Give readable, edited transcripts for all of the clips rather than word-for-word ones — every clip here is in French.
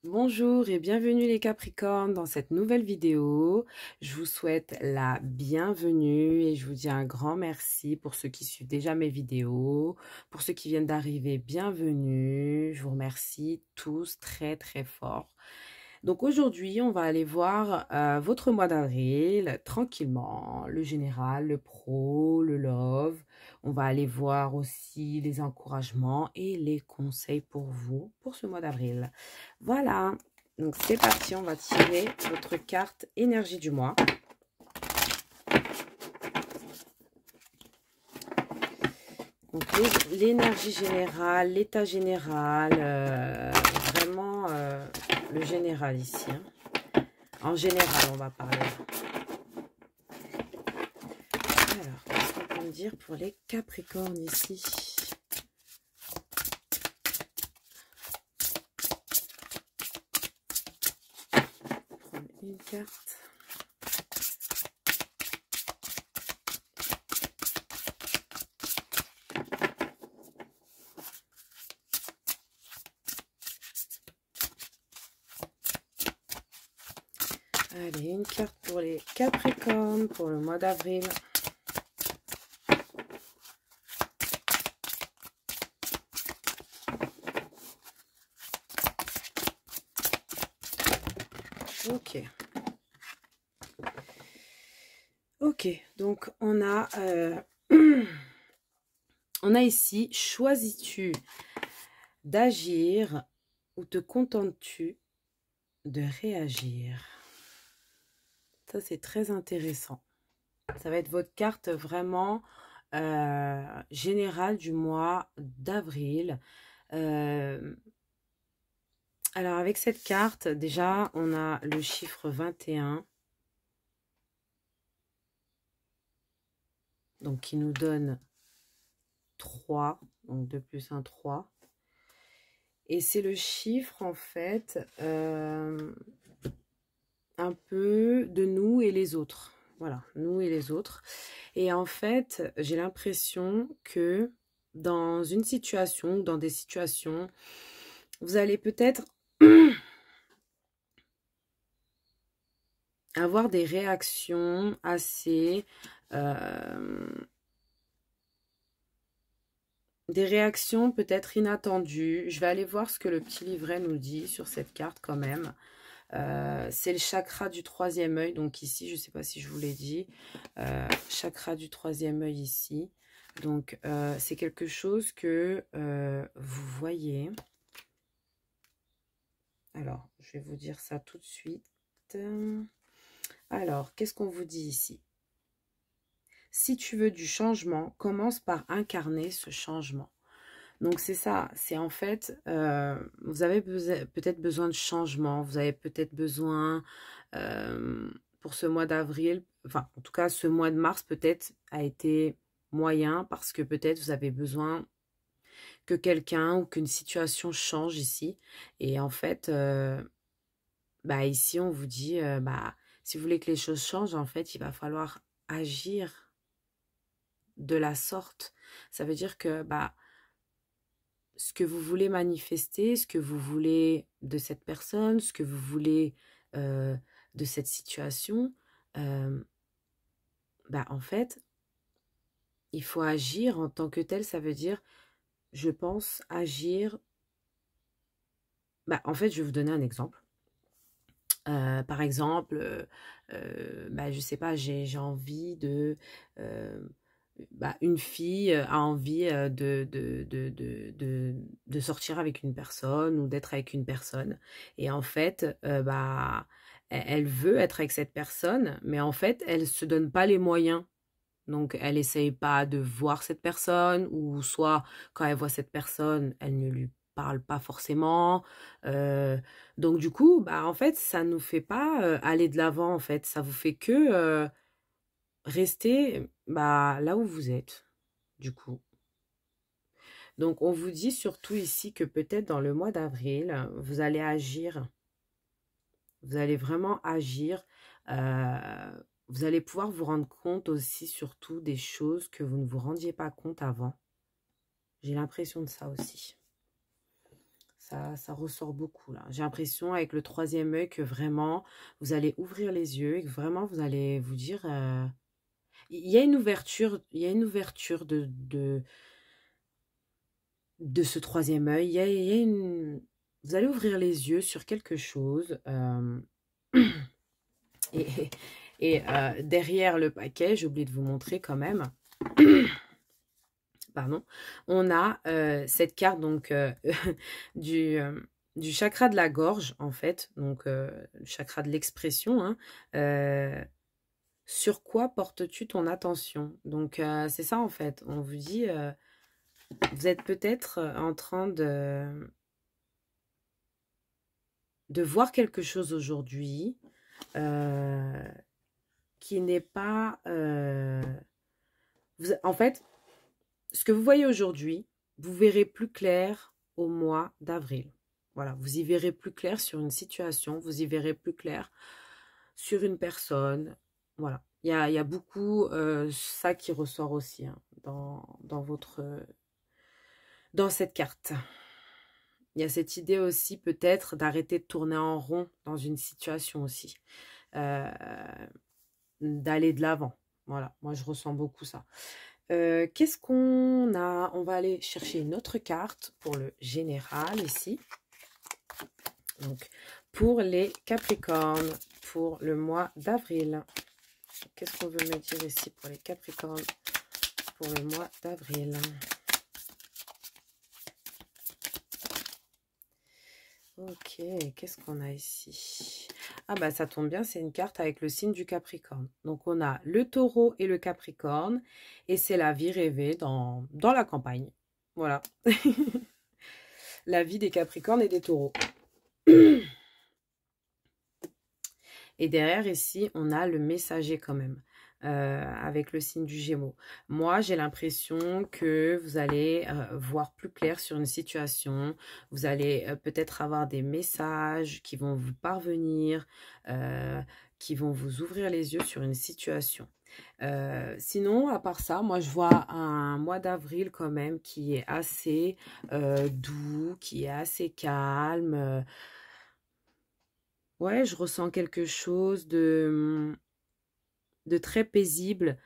Bonjour et bienvenue les Capricornes dans cette nouvelle vidéo. Je vous souhaite la bienvenue et je vous dis un grand merci pour ceux qui suivent déjà mes vidéos. Pour ceux qui viennent d'arriver, bienvenue. Je vous remercie tous très fort. Donc aujourd'hui, on va aller voir votre mois d'avril tranquillement, le général, le pro, le love. On va aller voir aussi les encouragements et les conseils pour vous pour ce mois d'avril. Voilà, donc c'est parti, on va tirer votre carte énergie du mois. Donc l'énergie générale, l'état général, vraiment le général ici. Hein. En général, on va parler. Alors, qu'est-ce qu'on peut me dire pour les Capricornes ici? Prendre une carte. Allez, une carte pour les Capricornes pour le mois d'avril. Ok, donc on a, on a ici, choisis-tu d'agir ou te contentes-tu de réagir? Ça, c'est très intéressant. Ça va être votre carte vraiment générale du mois d'avril. Alors, avec cette carte, déjà, on a le chiffre 21. Donc, qui nous donne 3. Donc, 2 plus 1, 3. Et c'est le chiffre, en fait, un peu de nous et les autres. Voilà, nous et les autres. Et en fait, j'ai l'impression que dans une situation, dans des situations, vous allez peut-être avoir des réactions assez... des réactions peut-être inattendues. Je vais aller voir ce que le petit livret nous dit sur cette carte quand même. C'est le chakra du troisième œil. Donc ici, je ne sais pas si je vous l'ai dit. Chakra du troisième œil ici. Donc, c'est quelque chose que vous voyez. Alors, je vais vous dire ça tout de suite. Alors, qu'est-ce qu'on vous dit ici? Si tu veux du changement, commence par incarner ce changement. Donc, c'est ça. C'est en fait, vous avez peut-être besoin de changement. Vous avez peut-être besoin, pour ce mois d'avril, enfin, en tout cas, ce mois de mars, peut-être, a été moyen parce que peut-être vous avez besoin que quelqu'un ou qu'une situation change ici. Et en fait, bah, ici, on vous dit, bah, si vous voulez que les choses changent, en fait, il va falloir agir de la sorte. Ça veut dire que bah, ce que vous voulez manifester, ce que vous voulez de cette personne, ce que vous voulez de cette situation, bah, en fait, il faut agir en tant que tel. Ça veut dire, je pense, agir. Bah, en fait, je vais vous donner un exemple. Par exemple, bah, je sais pas, j'ai envie de... bah, une fille a envie de sortir avec une personne ou d'être avec une personne. Et en fait, bah, elle veut être avec cette personne, mais en fait, elle se donne pas les moyens. Donc, elle essaye pas de voir cette personne, ou soit quand elle voit cette personne, elle ne lui parle pas forcément. Donc, du coup, bah, en fait, ça nous fait pas aller de l'avant, en fait. Ça vous fait que rester bah, là où vous êtes, du coup. Donc, on vous dit surtout ici que peut-être dans le mois d'avril, vous allez agir. Vous allez vraiment agir. Vous allez pouvoir vous rendre compte aussi, surtout, des choses que vous ne vous rendiez pas compte avant. J'ai l'impression de ça aussi. Ça ressort beaucoup là. J'ai l'impression avec le troisième œil que vraiment, vous allez ouvrir les yeux et que vraiment, vous allez vous dire... il y a une ouverture, il y a une ouverture de ce troisième œil. Il y a une... Vous allez ouvrir les yeux sur quelque chose. Et, derrière le paquet, j'ai oublié de vous montrer quand même. Pardon. On a cette carte donc du chakra de la gorge en fait. Donc le chakra de l'expression. Hein. Sur quoi portes-tu ton attention? Donc c'est ça en fait. On vous dit, vous êtes peut-être en train de voir quelque chose aujourd'hui qui n'est pas... en fait, ce que vous voyez aujourd'hui, vous verrez plus clair au mois d'avril. Voilà, vous y verrez plus clair sur une situation, vous y verrez plus clair sur une personne. Voilà, il y a beaucoup ça qui ressort aussi hein, dans cette carte. Il y a cette idée aussi peut-être d'arrêter de tourner en rond dans une situation aussi. D'aller de l'avant. Voilà, moi je ressens beaucoup ça. Qu'est-ce qu'on a? On va aller chercher une autre carte pour le général ici. Donc, pour les Capricornes, pour le mois d'avril. Qu'est-ce qu'on veut me dire ici pour les Capricornes pour le mois d'avril? Ok, qu'est-ce qu'on a ici? Ah bah ça tombe bien, c'est une carte avec le signe du Capricorne. Donc on a le Taureau et le Capricorne. Et c'est la vie rêvée dans la campagne. Voilà. La vie des Capricornes et des Taureaux. Et derrière ici, on a le messager quand même. Avec le signe du Gémeaux. Moi, j'ai l'impression que vous allez voir plus clair sur une situation. Vous allez peut-être avoir des messages qui vont vous parvenir, qui vont vous ouvrir les yeux sur une situation. Sinon, à part ça, moi, je vois un mois d'avril quand même qui est assez doux, qui est assez calme. Ouais, je ressens quelque chose de très paisible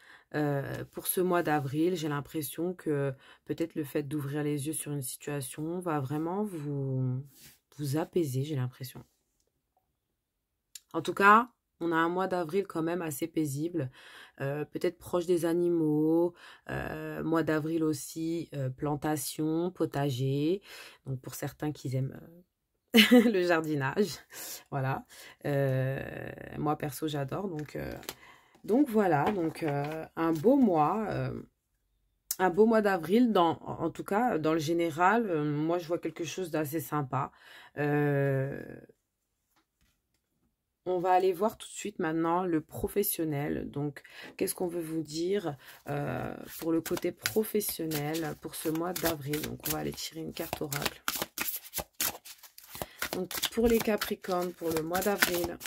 pour ce mois d'avril. J'ai l'impression que peut-être le fait d'ouvrir les yeux sur une situation va vraiment vous apaiser, j'ai l'impression. En tout cas, on a un mois d'avril quand même assez paisible, peut-être proche des animaux, mois d'avril aussi, plantation, potager, donc pour certains qui aiment le jardinage, voilà. Moi perso j'adore, donc voilà, donc un beau mois d'avril, en tout cas dans le général, moi je vois quelque chose d'assez sympa. On va aller voir tout de suite maintenant le professionnel. Donc qu'est-ce qu'on veut vous dire pour le côté professionnel pour ce mois d'avril? Donc on va aller tirer une carte oracle. Donc pour les Capricornes pour le mois d'avril.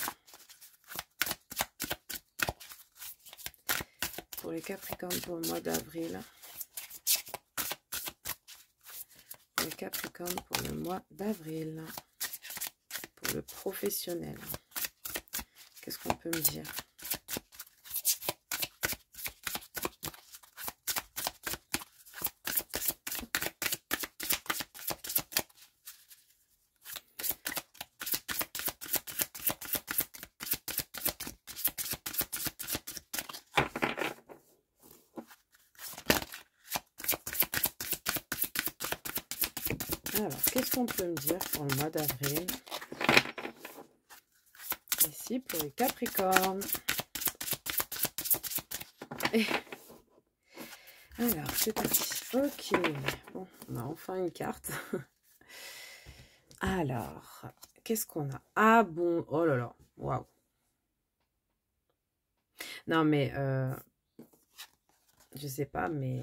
Pour les Capricornes pour le mois d'avril. Pour les Capricornes pour le mois d'avril. Pour le professionnel. Qu'est-ce qu'on peut me dire? Alors, qu'est-ce qu'on peut me dire pour le mois d'avril? Ici, pour les Capricornes. Et... Alors, c'est parti. Ok. Bon, on a enfin une carte. Alors, qu'est-ce qu'on a? Ah bon, oh là là, waouh. Non, mais, je sais pas, mais...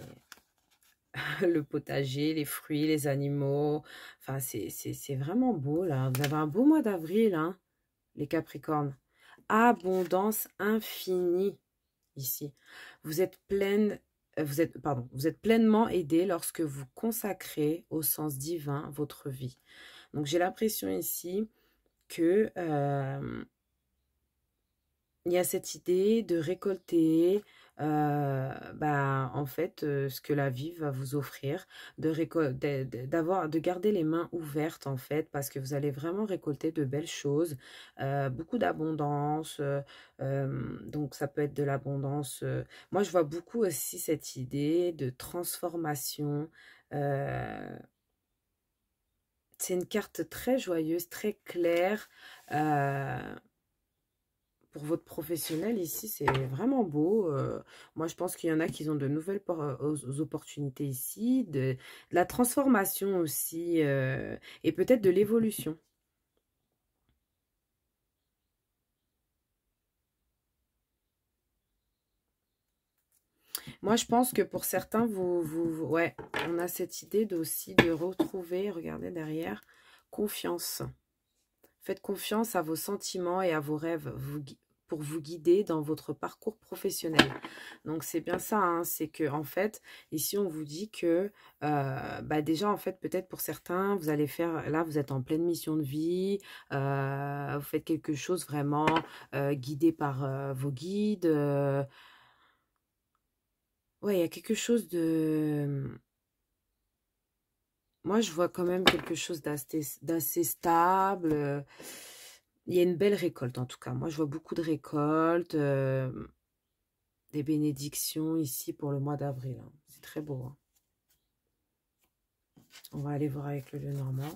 le potager, les fruits, les animaux. Enfin, c'est vraiment beau, là. Vous avez un beau mois d'avril, hein, les Capricornes. Abondance infinie, ici. Vous êtes pleine... vous êtes pleinement aidé lorsque vous consacrez au sens divin votre vie. Donc, j'ai l'impression ici que il y a cette idée de récolter, en fait, ce que la vie va vous offrir, de garder les mains ouvertes, en fait, parce que vous allez vraiment récolter de belles choses, beaucoup d'abondance, donc ça peut être de l'abondance. Moi, je vois beaucoup aussi cette idée de transformation. C'est une carte très joyeuse, très claire. Pour votre professionnel ici, c'est vraiment beau. Moi, je pense qu'il y en a qui ont de nouvelles opportunités ici, de la transformation aussi, et peut-être de l'évolution. Moi, je pense que pour certains, ouais, on a cette idée aussi de retrouver, regardez derrière, confiance. Faites confiance à vos sentiments et à vos rêves pour vous guider dans votre parcours professionnel. Donc, c'est bien ça, hein, c'est que en fait, ici, on vous dit que déjà, en fait, peut-être pour certains, vous allez faire, là, vous êtes en pleine mission de vie, vous faites quelque chose vraiment guidé par vos guides. Ouais, il y a quelque chose de... Moi, je vois quand même quelque chose d'assez stable. Il y a une belle récolte, en tout cas. Moi, je vois beaucoup de récoltes, des bénédictions ici pour le mois d'avril, hein. C'est très beau, hein. On va aller voir avec le Lenormand.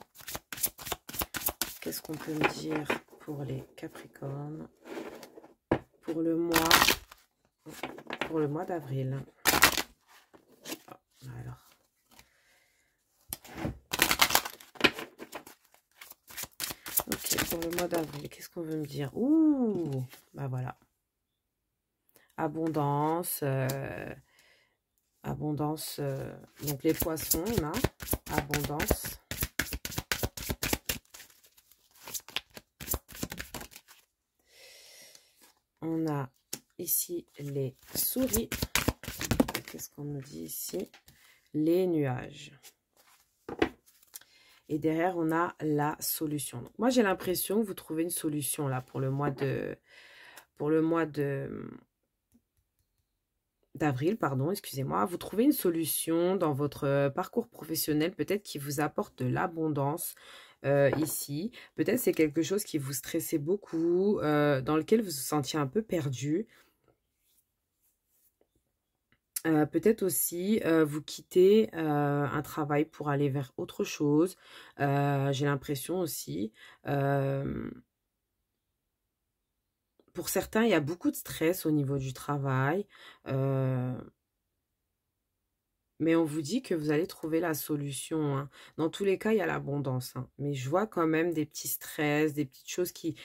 Qu'est-ce qu'on peut me dire pour les Capricornes pour le mois d'avril? Oh, alors. Ok, pour le mois d'avril, qu'est-ce qu'on veut me dire? Ouh, bah voilà. Abondance, abondance, donc les poissons, on a abondance. On a ici les souris. Qu'est-ce qu'on nous dit ici? Les nuages. Et derrière, on a la solution. Donc, moi, j'ai l'impression que vous trouvez une solution là pour le mois d'avril, pardon, excusez-moi. Vous trouvez une solution dans votre parcours professionnel, peut-être qui vous apporte de l'abondance ici. Peut-être c'est quelque chose qui vous stressait beaucoup, dans lequel vous vous sentiez un peu perdu. Peut-être aussi vous quittez un travail pour aller vers autre chose. J'ai l'impression aussi. Pour certains, il y a beaucoup de stress au niveau du travail. Mais on vous dit que vous allez trouver la solution, hein. Dans tous les cas, il y a l'abondance, hein. Mais je vois quand même des petits stress, des petites choses qui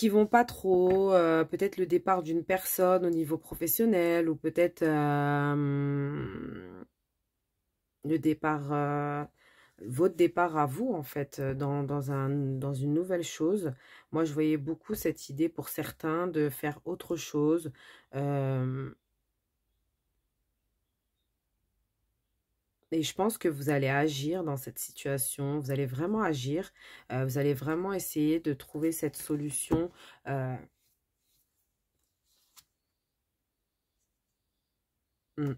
vont pas trop. Peut-être le départ d'une personne au niveau professionnel ou peut-être le départ, votre départ à vous, en fait, dans une nouvelle chose. Moi, je voyais beaucoup cette idée pour certains de faire autre chose. Et je pense que vous allez agir dans cette situation. Vous allez vraiment agir. Vous allez vraiment essayer de trouver cette solution. Hum,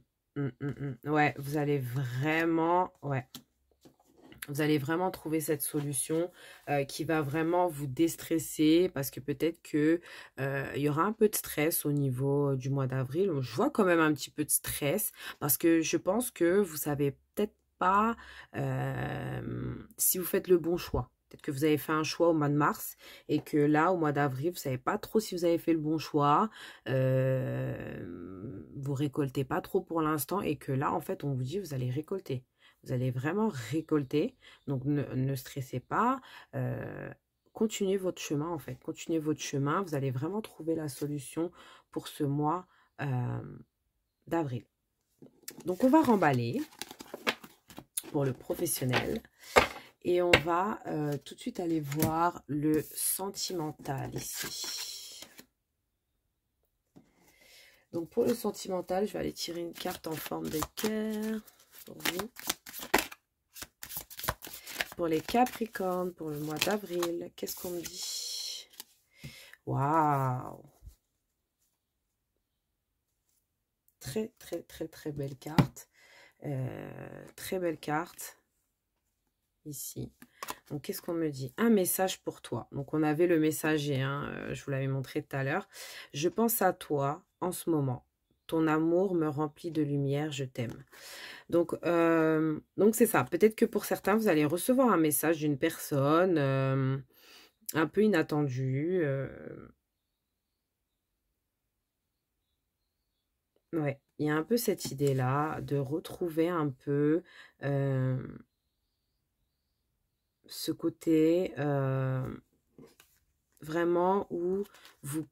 Ouais, vous allez vraiment... Ouais. Vous allez vraiment trouver cette solution qui va vraiment vous déstresser parce que peut-être que il y aura un peu de stress au niveau du mois d'avril. Je vois quand même un petit peu de stress parce que je pense que vous savez peut-être pas si vous faites le bon choix. Peut-être que vous avez fait un choix au mois de mars et que là, au mois d'avril, vous savez pas trop si vous avez fait le bon choix. Vous récoltez pas trop pour l'instant et que là, en fait, on vous dit vous allez récolter. Vous allez vraiment récolter. Donc, ne stressez pas. Continuez votre chemin, en fait. Continuez votre chemin. Vous allez vraiment trouver la solution pour ce mois d'avril. Donc, on va remballer pour le professionnel. Et on va tout de suite aller voir le sentimental ici. Donc, pour le sentimental, je vais aller tirer une carte en forme de cœur pour vous. Pour les Capricornes, pour le mois d'avril, qu'est-ce qu'on me dit? Waouh! Très, très, très, très belle carte. Très belle carte. Ici. Donc, qu'est-ce qu'on me dit? Un message pour toi. Donc, on avait le messager, hein, je vous l'avais montré tout à l'heure. Je pense à toi en ce moment. Ton amour me remplit de lumière, je t'aime. Donc c'est ça. Peut-être que pour certains, vous allez recevoir un message d'une personne un peu inattendue. Ouais, il y a un peu cette idée-là de retrouver un peu ce côté vraiment où vous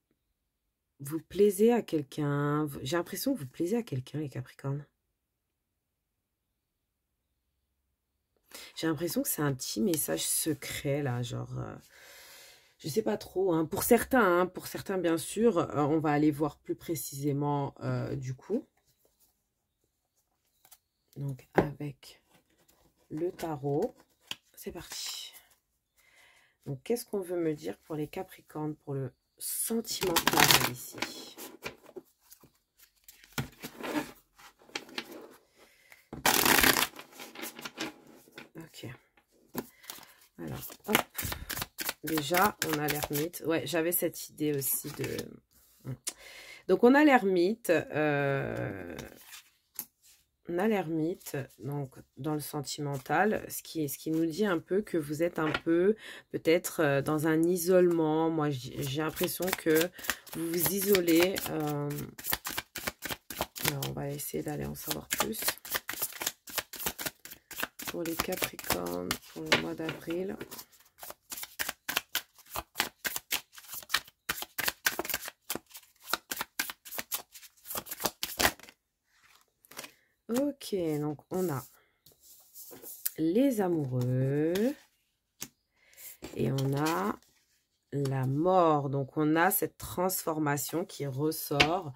vous plaisez à quelqu'un. J'ai l'impression que vous plaisez à quelqu'un, les Capricornes. J'ai l'impression que c'est un petit message secret, là, genre... je sais pas trop, hein. Pour certains, bien sûr, on va aller voir plus précisément du coup. Donc, avec le tarot, c'est parti. Donc, qu'est-ce qu'on veut me dire pour les Capricornes, pour le sentimental ici? Ok. Alors, hop. Déjà, on a l'ermite. Ouais, j'avais cette idée aussi de... Donc, on a l'ermite. On a l'ermite, donc dans le sentimental, ce qui nous dit un peu que vous êtes un peu peut-être dans un isolement. Moi, j'ai l'impression que vous vous isolez. Alors, on va essayer d'aller en savoir plus. Pour les Capricornes, pour le mois d'avril. Ok, donc on a les amoureux et on a la mort. Donc on a cette transformation qui ressort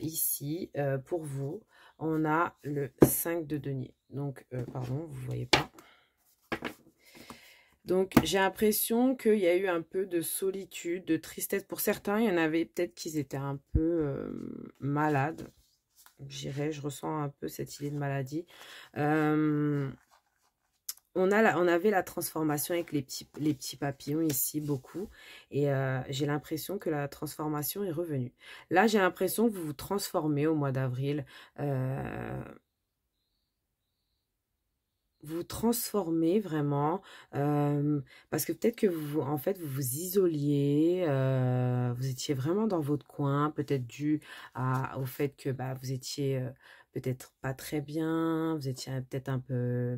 ici pour vous. On a le 5 de denier. Donc, pardon, vous ne voyez pas. Donc, j'ai l'impression qu'il y a eu un peu de solitude, de tristesse. Pour certains, il y en avait peut-être qu'ils étaient un peu malades. Je ressens un peu cette idée de maladie. On avait la transformation avec les petits papillons ici, beaucoup. Et j'ai l'impression que la transformation est revenue. Là, j'ai l'impression que vous vous transformez au mois d'avril. Vous transformez vraiment. Parce que peut-être que en fait, vous vous isoliez. Vous étiez vraiment dans votre coin. Peut-être dû au fait que bah, vous étiez peut-être pas très bien. Vous étiez peut-être un peu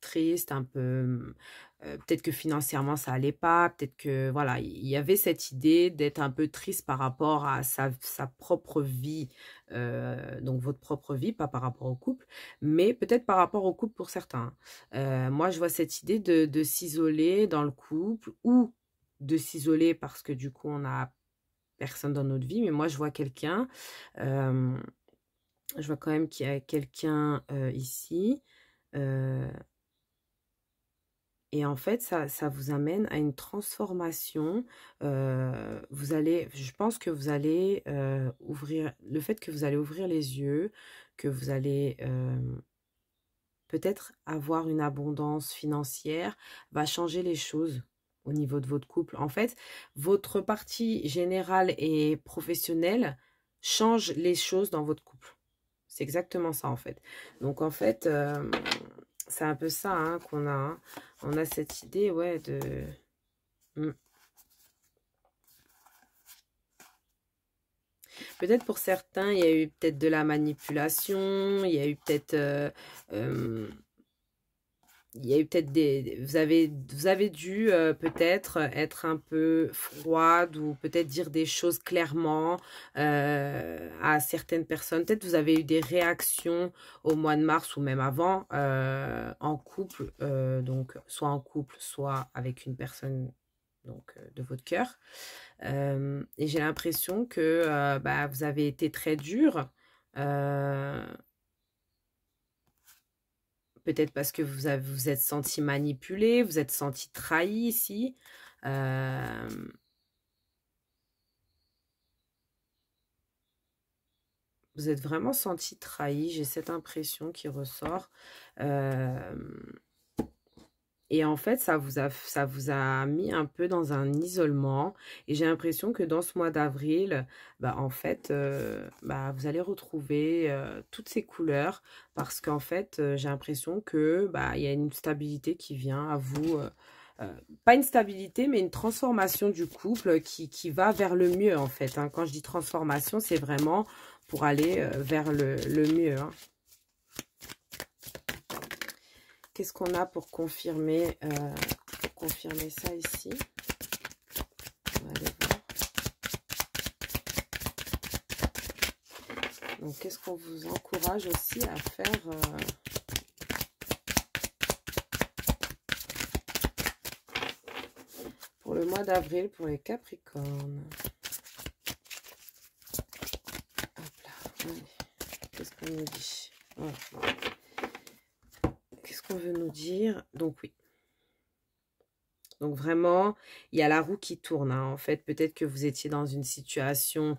triste, un peu peut-être que financièrement ça allait pas, peut-être que voilà, il y avait cette idée d'être un peu triste par rapport à sa propre vie, donc votre propre vie, pas par rapport au couple, mais peut-être par rapport au couple pour certains. Moi je vois cette idée de s'isoler dans le couple ou de s'isoler parce que du coup on a personne dans notre vie, mais moi je vois quelqu'un, je vois quand même qu'il y a quelqu'un ici. Et en fait, ça vous amène à une transformation. Je pense que vous allez ouvrir, le fait que vous allez ouvrir les yeux, que vous allez peut-être avoir une abondance financière, va changer les choses au niveau de votre couple. En fait, votre partie générale et professionnelle change les choses dans votre couple. C'est exactement ça, en fait. Donc, en fait... c'est un peu ça hein, qu'on a. Hein. On a cette idée, ouais, de... Peut-être pour certains, il y a eu peut-être de la manipulation, il y a eu peut-être... il y a eu peut-être des... Vous avez dû peut-être être un peu froide ou peut-être dire des choses clairement à certaines personnes. Peut-être vous avez eu des réactions au mois de mars ou même avant en couple. Donc, soit en couple, soit avec une personne donc, de votre cœur. Et j'ai l'impression que bah, vous avez été très dur. peut-être parce que vous êtes senti manipulé, vous êtes senti trahi ici. Vous êtes vraiment senti trahi, j'ai cette impression qui ressort. Et en fait, ça vous a mis un peu dans un isolement. Et j'ai l'impression que dans ce mois d'avril, bah, en fait, bah, vous allez retrouver toutes ces couleurs. Parce qu'en fait, j'ai l'impression que bah, y a une stabilité qui vient à vous. Pas une stabilité, mais une transformation du couple qui va vers le mieux, en fait. Hein. Quand je dis transformation, c'est vraiment pour aller vers le mieux. Hein. Qu'est-ce qu'on a pour confirmer ça ici? On va aller voir. Donc, qu'est-ce qu'on vous encourage aussi à faire pour le mois d'avril pour les Capricornes? Hop là. Qu'est-ce qu'on nous dit? Voilà. Qu'est-ce qu'on veut nous dire? Donc, oui. Donc vraiment, il y a la roue qui tourne. Hein. En fait, peut-être que vous étiez dans une situation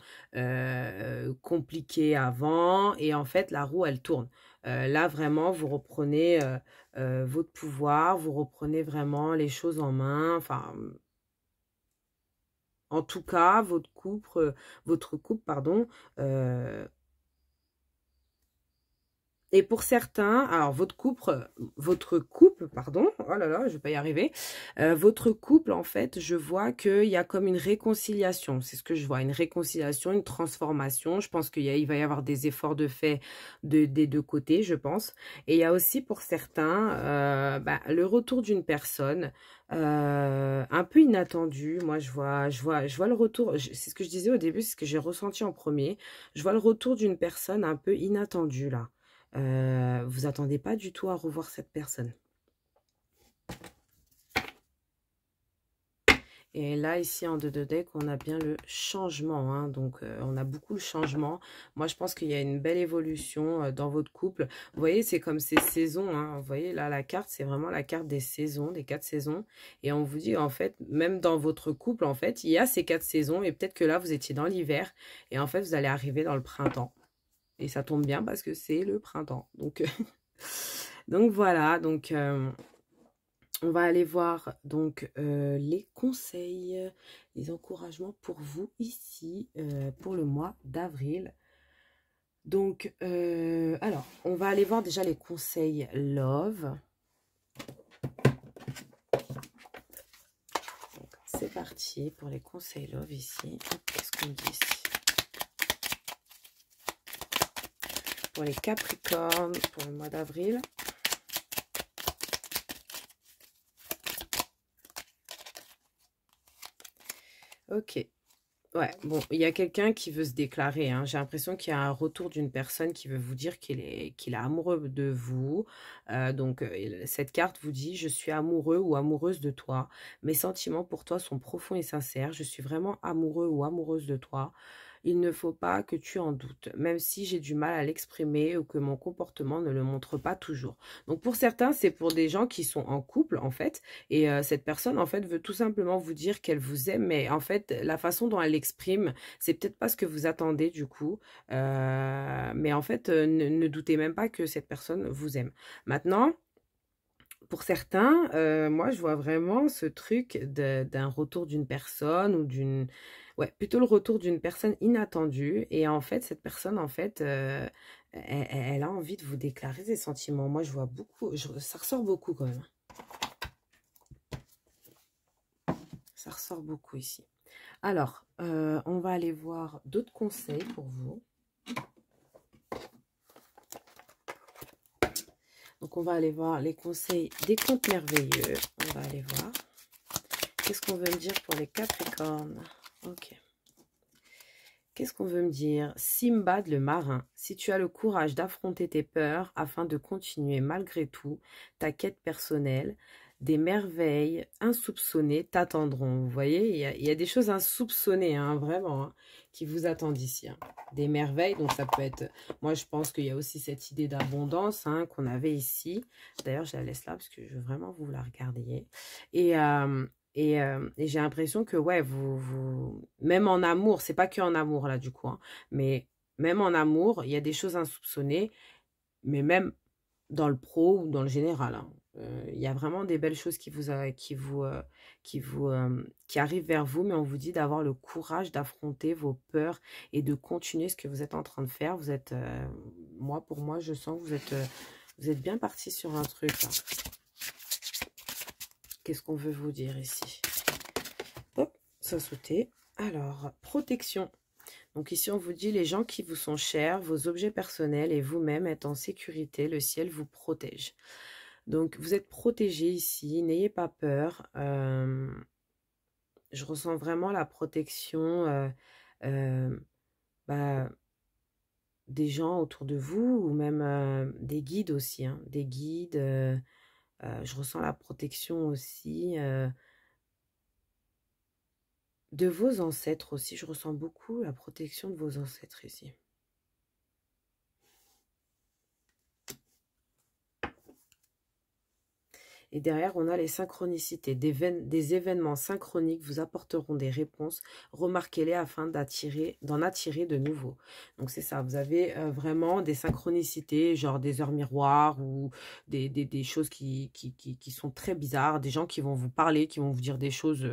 compliquée avant. Et en fait, la roue, elle tourne. Là, vraiment, vous reprenez votre pouvoir. Vous reprenez vraiment les choses en main. Enfin, en tout cas, votre couple, pardon, et pour certains, alors votre couple, pardon, oh là là, je vais pas y arriver, votre couple, en fait, je vois qu'il y a comme une réconciliation, c'est ce que je vois, une réconciliation, une transformation, je pense il va y avoir des efforts de fait des deux côtés, je pense, et il y a aussi pour certains, bah, le retour d'une personne, un peu inattendu. Moi je vois le retour, c'est ce que je disais au début, c'est ce que j'ai ressenti en premier, je vois le retour d'une personne un peu inattendue là. Vous attendez pas du tout à revoir cette personne. Et là, ici, en 2 de deck, on a bien le changement. Hein, donc, on a beaucoup le changement. Moi, je pense qu'il y a une belle évolution dans votre couple. Vous voyez, c'est comme ces saisons. Hein, vous voyez, là, la carte, c'est vraiment la carte des saisons, des 4 saisons. Et on vous dit, en fait, même dans votre couple, en fait, il y a ces 4 saisons. Et peut-être que là, vous étiez dans l'hiver. Et en fait, vous allez arriver dans le printemps. Et ça tombe bien parce que c'est le printemps. Donc, donc voilà. Donc, on va aller voir donc les conseils, les encouragements pour vous ici pour le mois d'avril. Donc, alors, on va aller voir déjà les conseils love. C'est parti pour les conseils love ici. Qu'est-ce qu'on dit ici? Pour les Capricornes, pour le mois d'avril. Ok. Ouais, bon, il y a quelqu'un qui veut se déclarer. Hein. J'ai l'impression qu'il y a un retour d'une personne qui veut vous dire qu'il est amoureux de vous. Donc, cette carte vous dit « Je suis amoureux ou amoureuse de toi. Mes sentiments pour toi sont profonds et sincères. Je suis vraiment amoureux ou amoureuse de toi. Il ne faut pas que tu en doutes, même si j'ai du mal à l'exprimer ou que mon comportement ne le montre pas toujours. » Donc, pour certains, c'est pour des gens qui sont en couple, en fait. Et cette personne, en fait, veut tout simplement vous dire qu'elle vous aime. Mais en fait, la façon dont elle l'exprime, c'est peut-être pas ce que vous attendez, du coup. Mais en fait, ne doutez même pas que cette personne vous aime. Maintenant, pour certains, moi, je vois vraiment ce truc d'un retour d'une personne ou d'une... Ouais, plutôt le retour d'une personne inattendue. Et en fait, cette personne, en fait, elle a envie de vous déclarer ses sentiments. Moi, je vois beaucoup... ça ressort beaucoup, quand même. Ça ressort beaucoup ici. Alors, on va aller voir d'autres conseils pour vous. Donc, on va aller voir les conseils des contes merveilleux. On va aller voir. Qu'est-ce qu'on veut me dire pour les Capricornes? Ok. Qu'est-ce qu'on veut me dire? Simbad le marin, si tu as le courage d'affronter tes peurs afin de continuer malgré tout ta quête personnelle, Des merveilles insoupçonnées t'attendront. Vous voyez, il y a des choses insoupçonnées, hein, vraiment, hein, qui vous attendent ici. Hein. Des merveilles, donc ça peut être... Moi, je pense qu'il y a aussi cette idée d'abondance hein, qu'on avait ici. D'ailleurs, je la laisse là parce que je veux vraiment vous la regarder. Et j'ai l'impression que, ouais, même en amour, c'est pas que en amour, là, du coup, hein, mais même en amour, il y a des choses insoupçonnées, mais même dans le pro ou dans le général. Hein. Il y a vraiment des belles choses qui arrivent vers vous, mais on vous dit d'avoir le courage d'affronter vos peurs et de continuer ce que vous êtes en train de faire. Vous êtes, pour moi, je sens que vous êtes bien parti sur un truc. Hein. Qu'est-ce qu'on veut vous dire ici? Hop, ça sautait. Alors, protection. Donc ici, on vous dit, les gens qui vous sont chers, vos objets personnels et vous-même êtes en sécurité. Le ciel vous protège. Donc, vous êtes protégé ici. N'ayez pas peur. Je ressens vraiment la protection des gens autour de vous ou même des guides aussi. Hein, des guides. Je ressens la protection aussi de vos ancêtres aussi. Je ressens beaucoup la protection de vos ancêtres ici. Et derrière, on a les synchronicités. Des événements synchroniques vous apporteront des réponses. Remarquez-les afin d'en attirer de nouveaux. Donc, c'est ça. Vous avez vraiment des synchronicités, genre des heures miroirs ou des choses qui sont très bizarres. Des gens qui vont vous parler, qui vont vous dire des choses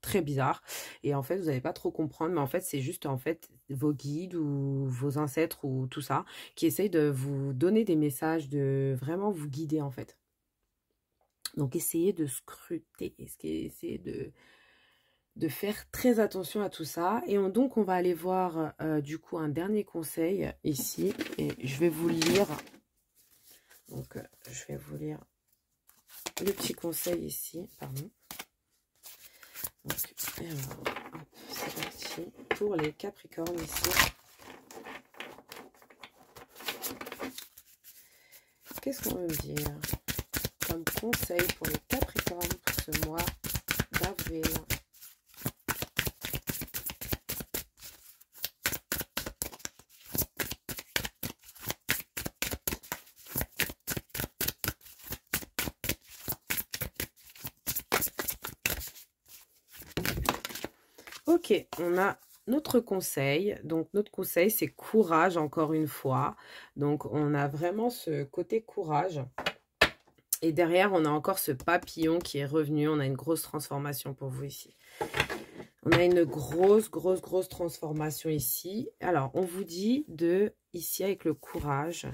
très bizarres. Et en fait, vous n'allez pas trop comprendre. Mais en fait, c'est juste en fait vos guides ou vos ancêtres ou tout ça qui essayent de vous donner des messages, de vraiment vous guider en fait. Donc, essayez de scruter, essayez de faire très attention à tout ça. Et donc, on va aller voir, du coup, un dernier conseil ici. Et je vais vous lire. Donc, je vais vous lire le petit conseil ici. Pardon. Donc, c'est parti pour les Capricornes ici. Qu'est-ce qu'on veut me dire comme conseil pour les Capricornes pour ce mois d'avril? Ok, on a notre conseil. Donc, notre conseil, c'est courage, encore une fois. Donc, on a vraiment ce côté courage. Et derrière, on a encore ce papillon qui est revenu. On a une grosse transformation pour vous ici. On a une grosse transformation ici. Alors, on vous dit ici, avec le courage,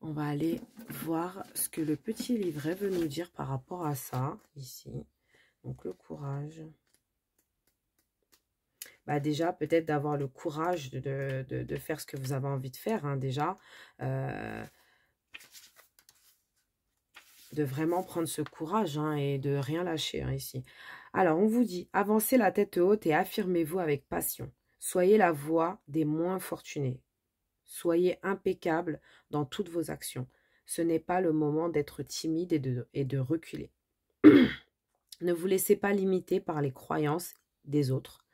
on va aller voir ce que le petit livret veut nous dire par rapport à ça, ici. Donc, le courage. Bah déjà, peut-être d'avoir le courage de faire ce que vous avez envie de faire, hein, déjà. De vraiment prendre ce courage hein, et de rien lâcher hein, ici. Alors, on vous dit, avancez la tête haute et affirmez-vous avec passion. Soyez la voix des moins fortunés. Soyez impeccable dans toutes vos actions. Ce n'est pas le moment d'être timide et de reculer. Ne vous laissez pas limiter par les croyances des autres.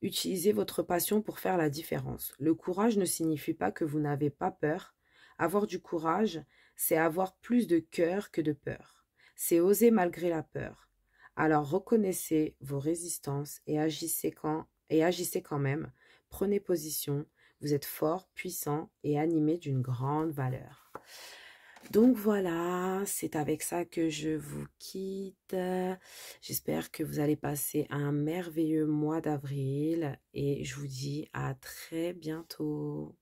Utilisez votre passion pour faire la différence. Le courage ne signifie pas que vous n'avez pas peur. Avoir du courage, c'est avoir plus de cœur que de peur. C'est oser malgré la peur. Alors reconnaissez vos résistances et agissez quand même. Prenez position. Vous êtes fort, puissant et animé d'une grande valeur. Donc voilà, c'est avec ça que je vous quitte. J'espère que vous allez passer un merveilleux mois d'avril et je vous dis à très bientôt.